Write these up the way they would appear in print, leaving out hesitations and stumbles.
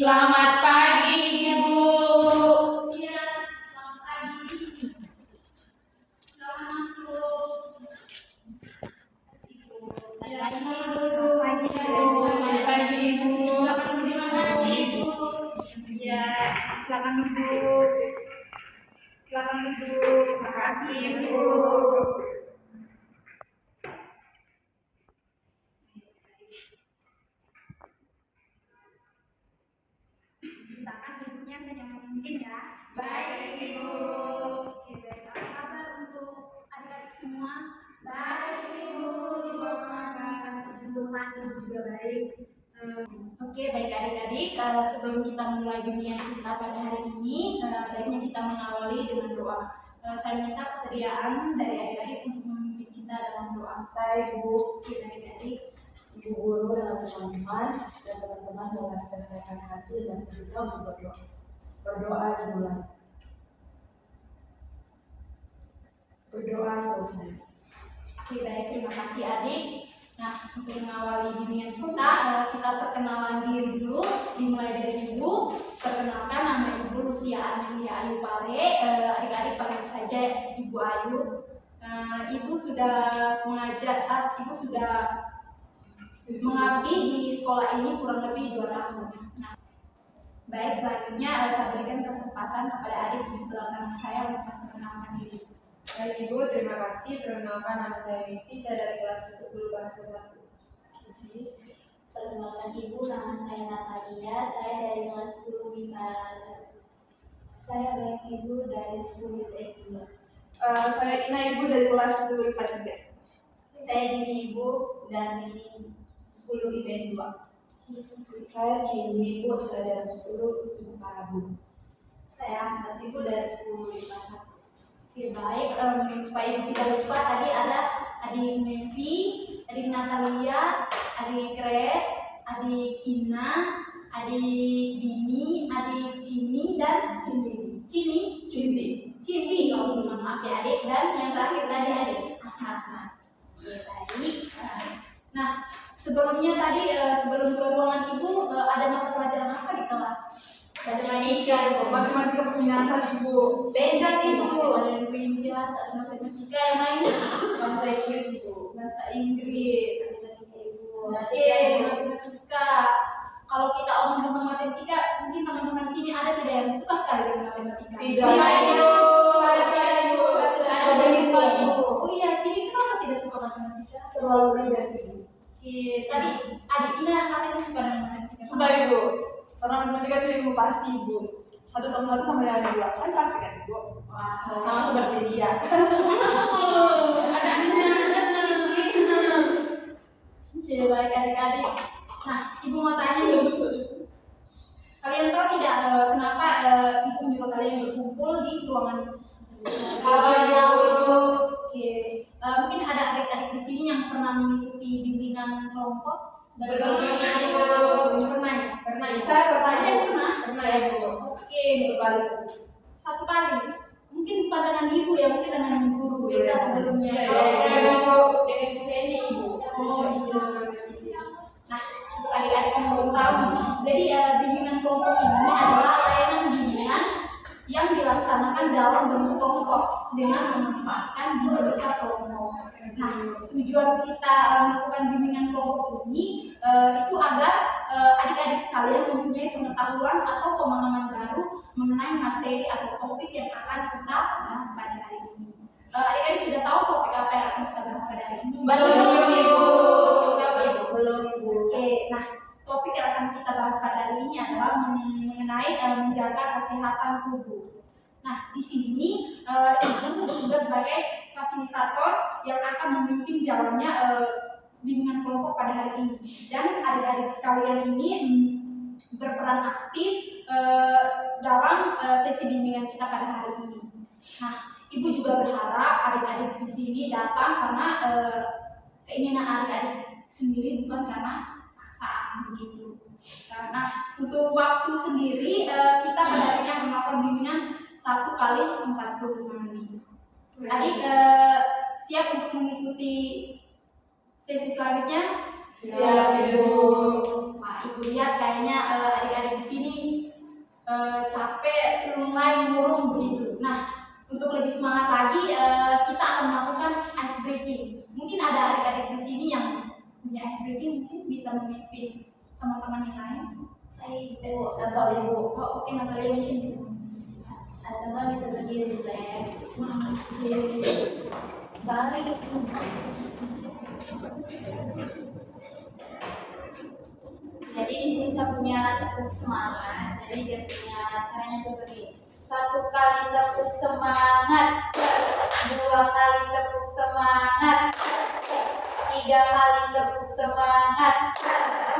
Selamat pagi, Ibu. Iya, selamat pagi. Selamat masuk. Selamat pagi, Ibu. Silakan duduk di mana, Ibu? Iya, silakan duduk. Silakan duduk. Makasih, Ibu. Usahakan duduknya senyaman mungkin ya. Baik, Ibu. Oke, baik. Apa kabar untuk adik-adik semua? Baik, Ibu. Ibu apa kabar? Tuhan Ibu juga baik. Oke, baik adik-adik. Sebelum kita mulai bimbingan kita pada hari ini, baiknya kita mengawali dengan doa. Saya minta kesediaan dari adik-adik untuk memimpin kita dalam doa. Saya Ibu, adik-adik, Ibu guru dalam teman-teman dan teman-teman dalam kesehatan hati dan kita berdoa. Berdoa dimulai. Berdoa selesai. Oke, baik, terima kasih adik. Nah, untuk mengawali bimbingan kita perkenalan diri dulu. Dimulai dari Ibu. Perkenalkan, nama Ibu Lucia Amelia Ayu Pare. Adik-adik panggil saja Ibu Ayu. Ibu sudah Ibu sudah mengabdi di sekolah ini kurang lebih 2 tahun. Nah, baik, selanjutnya saya berikan kesempatan kepada adik di sebelah kanan saya untuk memperkenalkan diri. Baik, Ibu, terima kasih. Perkenalkan, nama saya Vivi, saya dari kelas 10 bahasa 1. Perkenalkan Ibu, nama saya Natalia, saya dari kelas 10 MIPA 1. Saya Baik Ibu dari 10 IPS 2. Saya Ina, Ibu, dari kelas 10 IPA 3. Saya Dini Ibu dari 10 IPS 2. Saya Cindy Ibu, saya dari 10 IPA 2. Saya Asmat Ibu dari 10 IPA 1. Oke, baik, supaya Ibu tidak lupa, tadi ada adik Mevi, adik Natalia, adik Red, adik Ina, adik Dini, adik Cini, dan Cindi. Oh, mohon maaf ya adik. Dan yang terakhir tadi adik Asma. Oke, baik. Nah, sebelumnya tadi sebelum ke ruangan Ibu ada mata pelajaran apa di kelas? Bahasa Indonesia, Ibu. Matematika penjelasan, Ibu. Penjas Ibu, ada yang penjas, ada matematika, yang lain Bahasa Inggris, Ibu. bahasa Inggris, ada matematika Ibu. Oke, matematika. Kalau kita omong tentang matematika, mungkin teman-teman sini ada tidak yang suka sekali dengan matematika? Tidak, Ibu. Saya Ibu. Ada Ibu. Oh iya, sini kenapa tidak suka matematika? Terlalu ribet Ibu. Oke, tadi adik Ina katanya suka dengan matematika. Sudah, Ibu. Karena matematika itu ilmu pasti, Ibu. 1+1 sama dengan 2. Kan pasti kan, Ibu? Wah, Sama seperti dia. ada anaknya. Oke, baik adik-adik. Nah, Ibu mau tanya nih. Kalian tahu tidak kenapa Ibu menyuruh kalian berkumpul di ruangan ini? Oke, mungkin ada adik-adik di sini yang pernah mengikuti bimbingan kelompok. Pernah, Ibu. Pernah ya? Pernah, Ibu. Saya pernah. Ada yang pernah? Pernah, Ibu. Oke, satu kali. Mungkin bukan dengan Ibu ya, mungkin dengan guru BK sebelumnya. Ibu, dengan Ibu Feni, Ibu. Oh iya. Nah, untuk adik-adik yang belum tahu, jadi bimbingan kelompok ini adalah layanan bimbingan yang dilaksanakan dalam bentuk kelompok dengan memanfaatkan dinamika kelompok. Nah, tujuan kita melakukan bimbingan kelompok ini itu agar adik-adik sekalian mempunyai pengetahuan atau pemahaman baru mengenai materi atau topik yang akan kita bahas pada hari ini. Adik-adik sudah tahu topik apa yang akan kita bahas pada hari ini? Belum, Ibu. Belum Ibu. Oke, nah topik yang akan kita bahas pada hari ini adalah mengenai menjaga kesehatan tubuh. Nah, di sini Ibu bertugas sebagai fasilitator yang akan memimpin jalannya bimbingan kelompok pada hari ini. Dan adik-adik sekalian ini berperan aktif dalam sesi bimbingan kita pada hari ini. Nah, Ibu juga berharap adik-adik di sini datang karena keinginan adik-adik sendiri, bukan karena paksaan begitu. Nah, untuk waktu sendiri kita pada hari ini akan melakukan bimbingan 1 kali 45 menit. Adik siap untuk mengikuti sesi selanjutnya? Siap, Ibu. Nah, Ibu lihat kayaknya adik-adik di sini capek, mulai murung begitu. Nah, untuk lebih semangat lagi, kita akan melakukan ice breaking. Mungkin ada adik-adik di sini yang punya ice breaking, mungkin bisa memimpin teman-teman yang lain. Saya Ibu atau Ibu. Oh, oke, Natalia mungkin bisa. Teman bisa berdiri juga ya. Balik. Jadi di sini saya punya tepuk semangat. Jadi dia punya caranya seperti 1 kali tepuk semangat, 2 kali tepuk semangat, 3 kali tepuk semangat,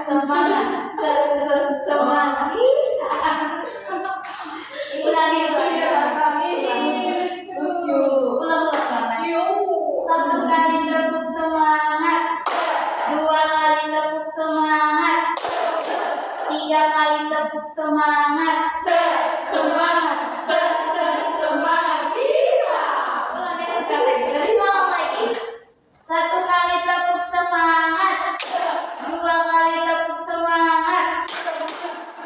semangat, semangat. Ulangi lucu. Ulang. 1 kali tepuk semangat, 2 kali tepuk semangat, 3 kali tepuk semangat, semangat, semangat. Ulangi sekali, lebih semangat lagi. 1 kali tepuk semangat, 2 kali tepuk semangat,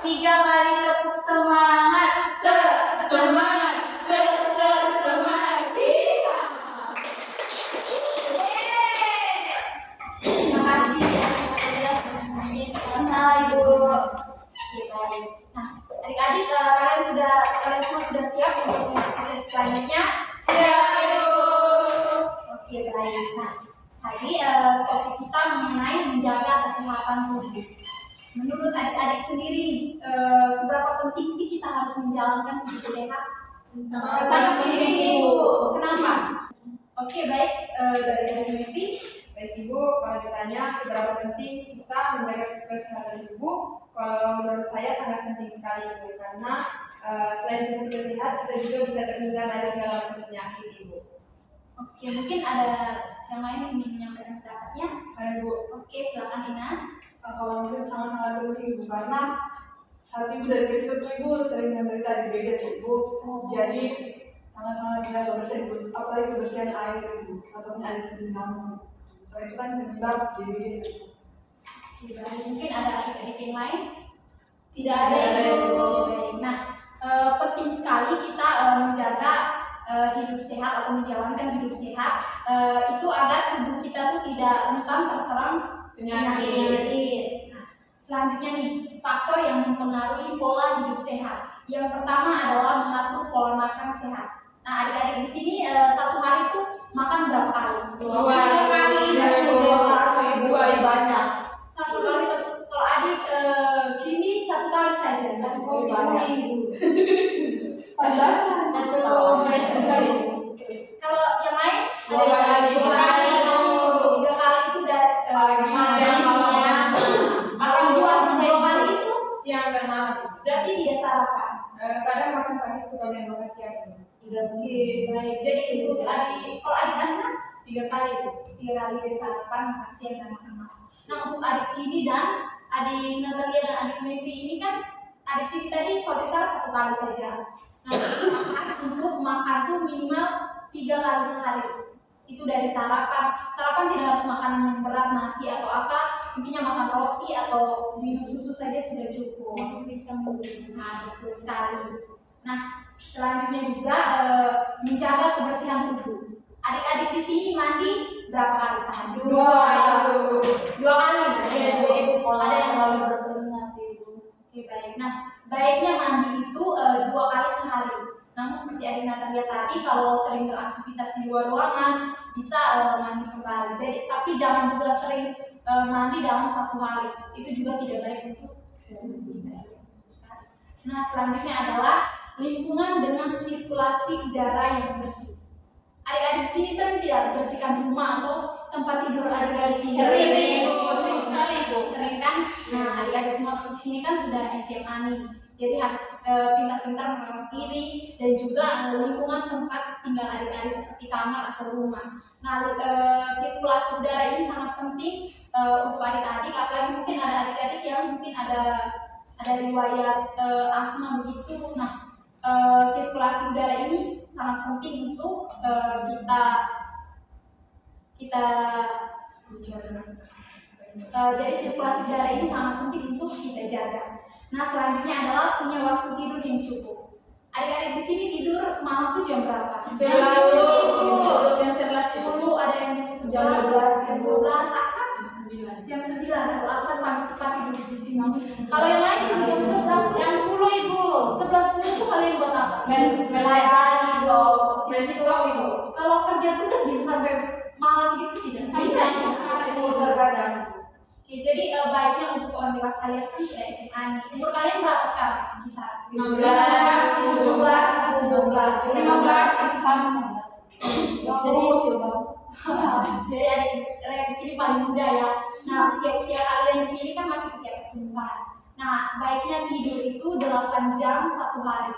3 kali tepuk semangat, semangat, semangat. Terima kasih ya. Sama Ibu. Oke, baik. Nah, adik-adik kalian semua sudah siap untuk mengikuti sesi selanjutnya? Siap, Ibu. Oke, baik. Nah, tadi topik kita mengenai menjaga kesehatan tubuh. Menurut adik-adik sendiri, seberapa penting sih kita harus menjalankan hidup sehat? Sangat penting, Ibu. Kenapa? Oke, baik. Dari adik Mevi. Baik Ibu, kalau ditanya seberapa penting kita menjaga kesehatan tubuh, kalau menurut saya sangat penting sekali Ibu, karena selain tubuh kita sehat, kita juga bisa terhindar dari segala macam penyakit Ibu. Oke, mungkin ada yang lain yang ingin menyampaikan pendapatnya. Saya Ibu, Oke, silakan Ina. kalau mungkin sangat-sangat penting Ibu, karena saat Ibu dari kecil Ibu sering menderita diabetes Ibu, jadi sangat-sangat kita kebersihan Ibu, apalagi kebersihan air Ibu, ataupun air terjun. Itu kan penyebab diabetes. Mungkin ada adik-adik yang lain? Tidak ada, Ibu. Nah, penting sekali kita menjaga hidup sehat atau menjalankan hidup sehat itu agar tubuh kita tuh tidak rentan terserang penyakit. Nah, selanjutnya nih, faktor yang mempengaruhi pola hidup sehat. Yang pertama adalah mengatur pola makan sehat. Nah, adik-adik di sini satu hari itu makan berapa kali? 2 kali. Dua banyak. Satu kali kalau adik sini 1 kali saja, tapi porsi Ibu. Pantasan Kalau yang lain Dua kali. 2 kali. 3 kali itu dari siang. Makan 2 kali itu siang dan malam. berarti tidak sarapan. Kadang makan pagi, 1 kali yang makan siang. Oke, baik. Jadi untuk adik, kalau adik Asna 3 kali. 3 kali dari sarapan, makan siang dan makan malam. Nah, untuk adik Cini dan adik Natalia dan adik Mevi ini kan adik Cini tadi kalau tidak salah 1 kali saja. Nah, untuk makan tuh minimal 3 kali sehari. Itu dari sarapan. Sarapan tidak harus makanan yang berat, nasi atau apa. Intinya makan roti atau minum susu saja sudah cukup. Bisa menurut. Nah, betul sekali. Nah, selanjutnya juga menjaga kebersihan tubuh. Adik-adik di sini mandi berapa kali sehari? 2 kali. Ibu, pola Ada yang terlalu berkeringat Ibu. Oke, baik. Nah, baiknya mandi itu 2 kali sehari. Namun seperti adik Natalia tadi, kalau sering beraktivitas di luar ruangan bisa mandi kembali. Jadi, tapi jangan juga sering mandi dalam 1 hari. Itu juga tidak baik untuk kesehatan kita. Nah, selanjutnya adalah lingkungan dengan sirkulasi udara yang bersih. Adik-adik sini sering tidak bersihkan rumah atau tempat tidur adik-adik sini? Sering sekali Ibu. Sering kan? Nah, adik-adik semua di sini kan sudah SMA nih. Jadi harus pintar-pintar merawat diri dan juga lingkungan tempat tinggal adik-adik seperti kamar atau rumah. Nah, sirkulasi udara ini sangat penting untuk adik-adik, apalagi mungkin ada adik-adik yang mungkin ada riwayat asma begitu. Nah, sirkulasi udara ini sangat penting untuk kita Jadi sirkulasi darah ini sangat penting untuk kita jaga. Nah selanjutnya adalah punya waktu tidur yang cukup. Adik-adik di sini tidur malam tuh jam berapa? Jam 10. Jam 11 ada yang jam 11, jam 12, asal jam 9 kalau asal paling cepat tidur di sini. Kalau yang lain itu jam 11 tuh Jam 10 Ibu. 11 tuh kalian buat apa? Main layar Ibu. Main TikTok Ibu. Kalau kerja tugas bisa sampai malam gitu tidak? Bisa. Terkadang. Oke, jadi baiknya untuk orang dewasa kalian kan tidak SMA nih. Umur kalian berapa sekarang? Bisa 16, 17, 15, 15. Jadi adik di sini paling muda ya. Nah usia kalian di sini kan masih usia pertumbuhan. Nah baiknya tidur itu 8 jam satu hari.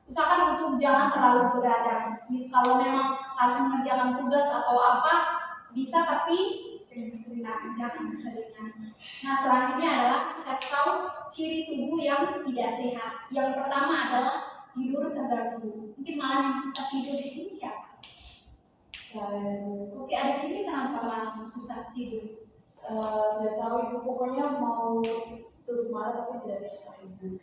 Usahakan untuk jangan terlalu begadang. Kalau memang harus mengerjakan tugas atau apa bisa, tapi jangan keseringan. Nah selanjutnya adalah kita tahu ciri tubuh yang tidak sehat. Yang pertama adalah tidur terganggu. Mungkin malam yang susah tidur di sini siapa? Oke, ada ciri kenapa malam susah tidur? Tidak tahu Ibu, pokoknya mau tutup malam tapi tidak bisa Ibu.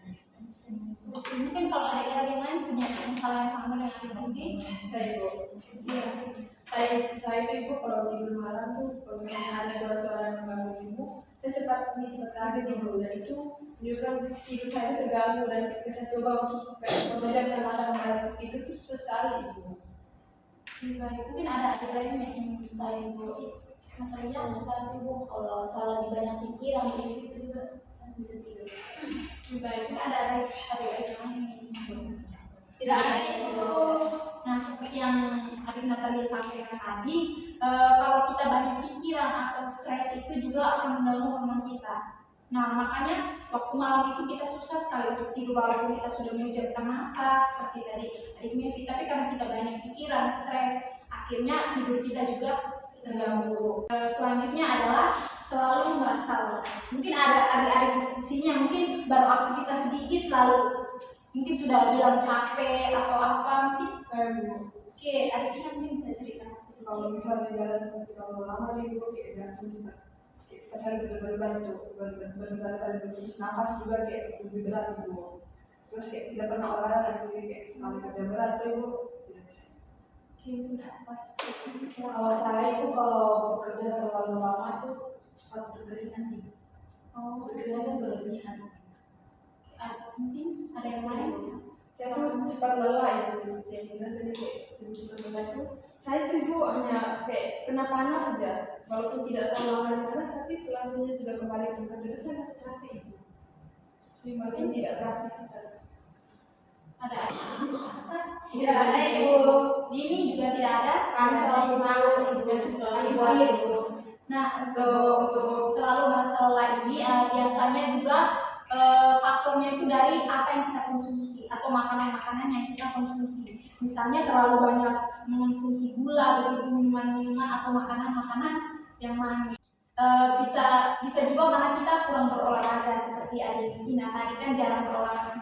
Mungkin kalau adik-adik yang lain punya masalah yang sama dengan adik mungkin. Saya Ibu. Iya. Saya itu Ibu kalau tidur malam tuh kalau misalnya ada suara-suara yang mengganggu Ibu, saya cepat kaget Ibu, dan itu menyebabkan tidur saya itu terganggu, dan ketika saya coba untuk memejamkan mata kembali untuk tidur itu susah sekali Ibu. Baik, mungkin ada adik lain yang ingin saya Ibu. Makanya misalnya Ibu kalau salah banyak pikiran itu juga bisa tidur. Baik, mungkin ada adik-adik yang lain yang ingin. Tidak ada Ibu. Nah, seperti yang Adik Natalia sampaikan tadi, kalau kita banyak pikiran atau stres itu juga akan mengganggu hormon kita. Nah, makanya waktu malam itu kita susah sekali untuk tidur walaupun kita sudah memejamkan mata seperti tadi Adik Mevi, tapi karena kita banyak pikiran, stres, akhirnya tidur kita juga terganggu. Selanjutnya adalah selalu merasa lelah. Mungkin ada adik-adik di sini yang mungkin baru aktivitas sedikit selalu mungkin sudah bilang capek atau apa mungkin. Oke, adiknya mungkin bisa cerita. Kalau misalnya jalan terlalu lama nih Ibu, kayak jantung juga saya berdebar terus nafas juga kayak lebih berat Ibu. Terus kayak tidak pernah olahraga kayak sekali kerja berat tuh Ibu tidak bisa. Oke, apa? Kalau saya itu kalau bekerja terlalu lama tuh cepat berkeringat Ibu. Berkeringat berlebihan. Mungkin ada yang lain? Saya tuh cepat lelah Ibu, seperti yang bilang tadi kayak Ibu suka lelah tuh. Saya tuh Ibu hanya kayak kena panas saja, walaupun tidak terlalu lama panas, tapi setelahnya sudah kembali ke tempat itu saya capek Ibu. Mungkin tidak beraktivitas. Ada? Tidak ada Ibu. Dini juga tidak ada. Kami selalu semangat Ibu, selalu buat Ibu. Nah, untuk selalu merasa lelah ini biasanya juga faktornya itu dari apa yang kita konsumsi atau makanan-makanan yang kita konsumsi. Misalnya terlalu banyak mengonsumsi gula, begitu minuman-minuman atau makanan-makanan yang manis. Bisa juga karena kita kurang berolahraga seperti Adik Ina tadi kan jarang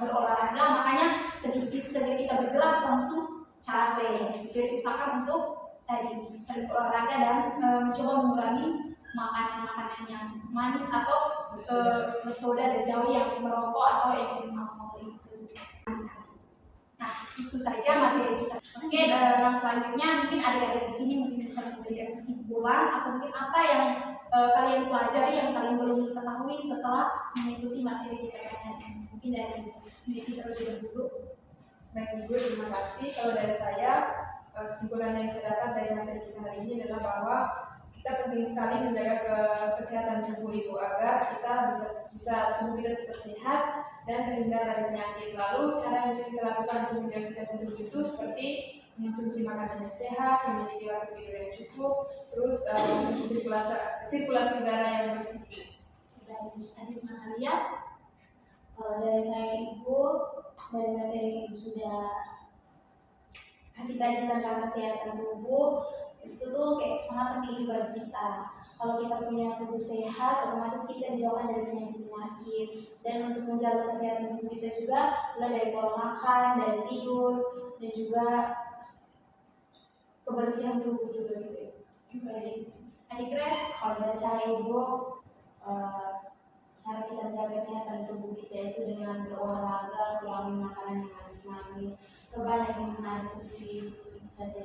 berolahraga, makanya sedikit kita bergerak langsung capek. Jadi usahakan untuk tadi sering berolahraga dan mencoba mengurangi makanan-makanan yang manis atau bersoda dan jauh yang merokok atau yang minum alkohol itu. Nah, itu saja materi kita. Oke, dan selanjutnya mungkin adik-adik di sini mungkin bisa memberikan kesimpulan atau mungkin apa yang kalian pelajari yang kalian belum ketahui setelah mengikuti materi kita ini. Mungkin dari Mevi terlebih dahulu. Baik Ibu, terima kasih. Kalau dari saya, kesimpulan yang saya dapat dari materi kita hari ini adalah bahwa kita penting sekali menjaga kesehatan tubuh Ibu agar kita bisa tubuh kita tetap sehat dan terhindar dari penyakit. Lalu cara yang bisa kita lakukan untuk menjaga kesehatan tubuh itu seperti mengonsumsi makanan yang sehat, memiliki waktu tidur yang cukup, terus sirkulasi udara yang bersih. Dari Adik Natalia, dari saya Ibu, dari materi yang Ibu sudah kasih tadi tentang kesehatan tubuh, itu tuh kayak sangat penting bagi kita. Kalau kita punya tubuh sehat, otomatis kita dijauhkan dari penyakit. Dan untuk menjaga kesehatan tubuh kita juga, mulai dari pola makan, dari tidur, dan juga kebersihan tubuh juga gitu. Adik Grace, Kalau dari saya Ibu, cara kita menjaga kesehatan tubuh kita itu dengan berolahraga, kurangi makanan yang manis-manis, perbanyak minum air putih, itu saja.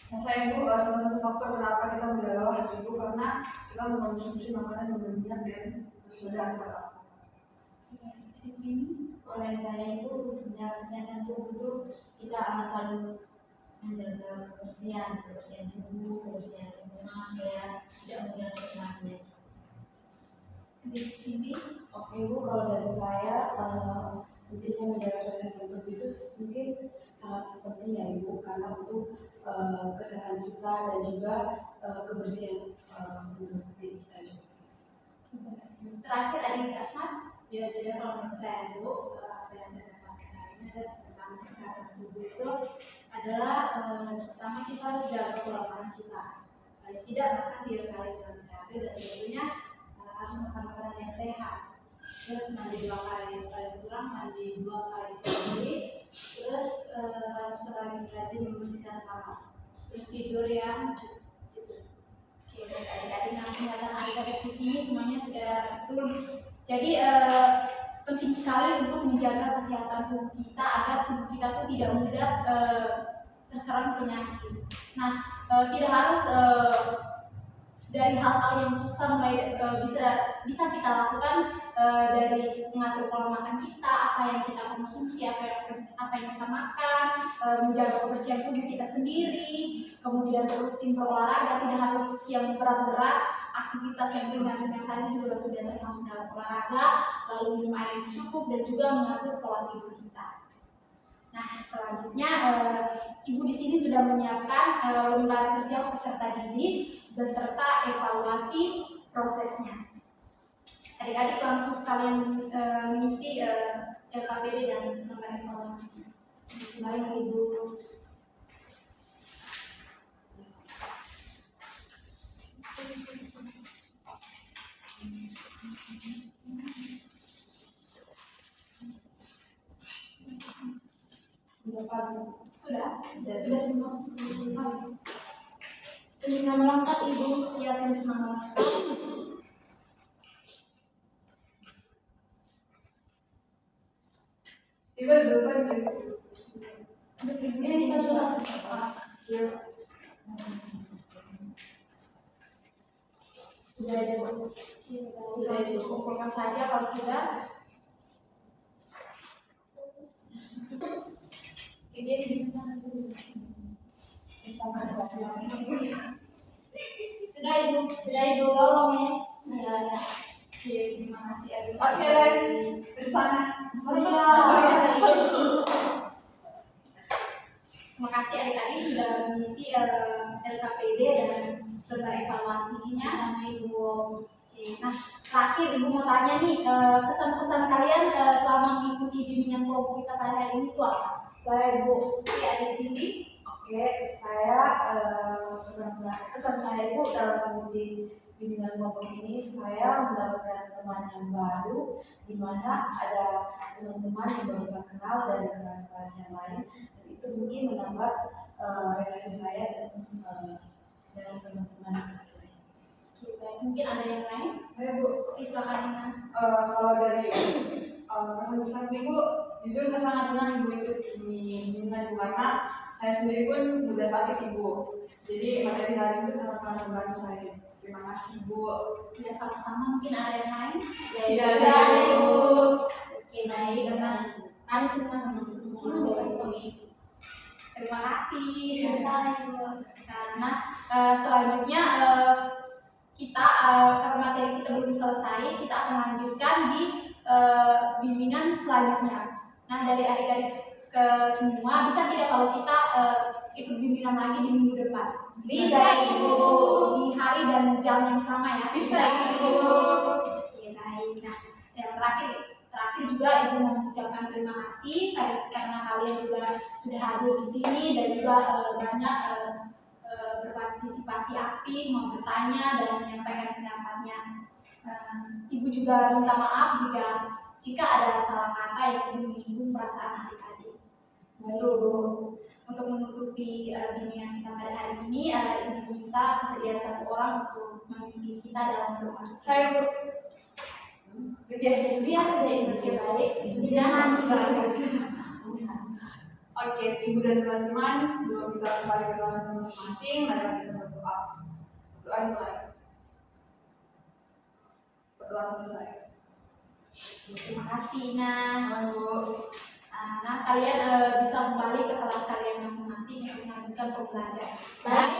Nah, saya Ibu, salah satu faktor kenapa kita menjaga lelah itu karena kita mengkonsumsi makanan yang berminyak dan bersoda atau beralkohol. Oleh saya itu untuk menjaga kesehatan tubuh itu kita selalu menjaga kebersihan tubuh, kebersihan lingkungan supaya tidak mudah terserang penyakit. Di sini Oke Bu, kalau dari saya pentingnya menjaga kesehatan tubuh itu mungkin sangat penting ya Ibu, karena untuk kesehatan kita dan juga kebersihan untuk diri kita juga. terakhir ada di Asmat. Ya, jadi kalau menurut saya Bu, apa yang saya dapatkan hari ini adalah tentang kesehatan tubuh itu adalah pertama kita harus jaga pola makan kita. Paling tidak makan 3 kali dalam sehari dan tentunya harus makan makanan yang sehat. Terus mandi 2 kali, paling kurang mandi 2 kali sehari. Terus harus rajin membersihkan kamar. Terus tidur yang cukup. Gitu. Oke, baik adik-adik, nah penjelasan adik-adik di sini semuanya sudah betul. Jadi penting sekali untuk menjaga kesehatan tubuh kita agar tubuh kita tuh tidak mudah terserang penyakit. Nah, tidak harus dari hal-hal yang susah mulai bisa kita lakukan dari mengatur pola makan kita, apa yang kita konsumsi, apa yang kita makan, menjaga kebersihan tubuh kita sendiri, kemudian rutin berolahraga, tidak harus yang berat-berat, aktivitas yang ringan-ringan saja juga sudah termasuk dalam olahraga, lalu minum air yang cukup dan juga mengatur pola tidur kita. Nah, selanjutnya Ibu di sini sudah menyiapkan lembar kerja peserta didik beserta evaluasi prosesnya. Adik-adik langsung sekalian mengisi LKPD dan lembar evaluasinya. Baik Ibu. Sudah semua. Tulis nama lengkap Ibu, ya tulis nama lengkap. Ibu ada berapa Ibu? Ini satu. Sudah kumpulkan saja kalau sudah. Ini sudah Ibu tolong ya. Ya. Oke, terima kasih Adik. Masih ada di sana. Terima kasih adik-adik sudah mengisi LKPD dan lembar evaluasinya sama Ibu. Oke, nah terakhir Ibu mau tanya nih, kesan-kesan kalian selama mengikuti bimbingan kelompok kita pada hari ini itu apa? Saya Ibu. Oke, adik Cindy. Oke, saya kesan saya Ibu dalam mengikuti bimbingan kelompok ini, saya mendapatkan teman yang baru, di mana ada teman-teman yang baru saya kenal dari kelas-kelas yang lain, dan itu mungkin menambah relasi saya dengan teman-teman kelas lain. Oke, baik. Mungkin ada yang lain? Saya Bu, Oke, silakan Nina. kalau dari kesan-kesan Ibu, jujur saya sangat senang Ibu ikut ini bimbingan Ibu karena saya sendiri pun udah sakit Ibu. Jadi materi hari itu sangat membantu saya. Terima kasih Ibu. Ya, sama-sama. Mungkin ada yang lain? Ya, Tidak tidak ada ada, Ibu. Ibu. Oke, baik. Kami senang bisa ketemu. Terima kasih. Nah, selanjutnya kita karena materi kita belum selesai, kita akan lanjutkan di bimbingan selanjutnya. Nah, dari adik-adik ke semua, bisa tidak kalau kita ikut bimbingan lagi di minggu depan? Bisa, Ibu. Di hari dan jam yang sama ya? Bisa, Ibu. Oke, baik. Nah, yang terakhir juga Ibu mengucapkan terima kasih karena kalian juga sudah hadir di sini dan juga banyak berpartisipasi aktif, mau bertanya dan menyampaikan pendapatnya. Ibu juga minta maaf jika ada salah kata yang menyinggung perasaan adik-adik. Untuk untuk menutupi bimbingan kita pada hari ini, Ibu minta kesediaan satu orang untuk memimpin kita dalam doa. Saya Bu. Dia sudah Ibu baik, jangan Oke, Ibu dan teman-teman, sebelum kita kembali ke kelas masing-masing, mari kita berdoa. Doa dimulai. Berdoa selesai. Terima kasih, Nah. Bu. Nah, kalian bisa kembali ke kelas kalian masing-masing untuk melanjutkan pembelajaran. Baik.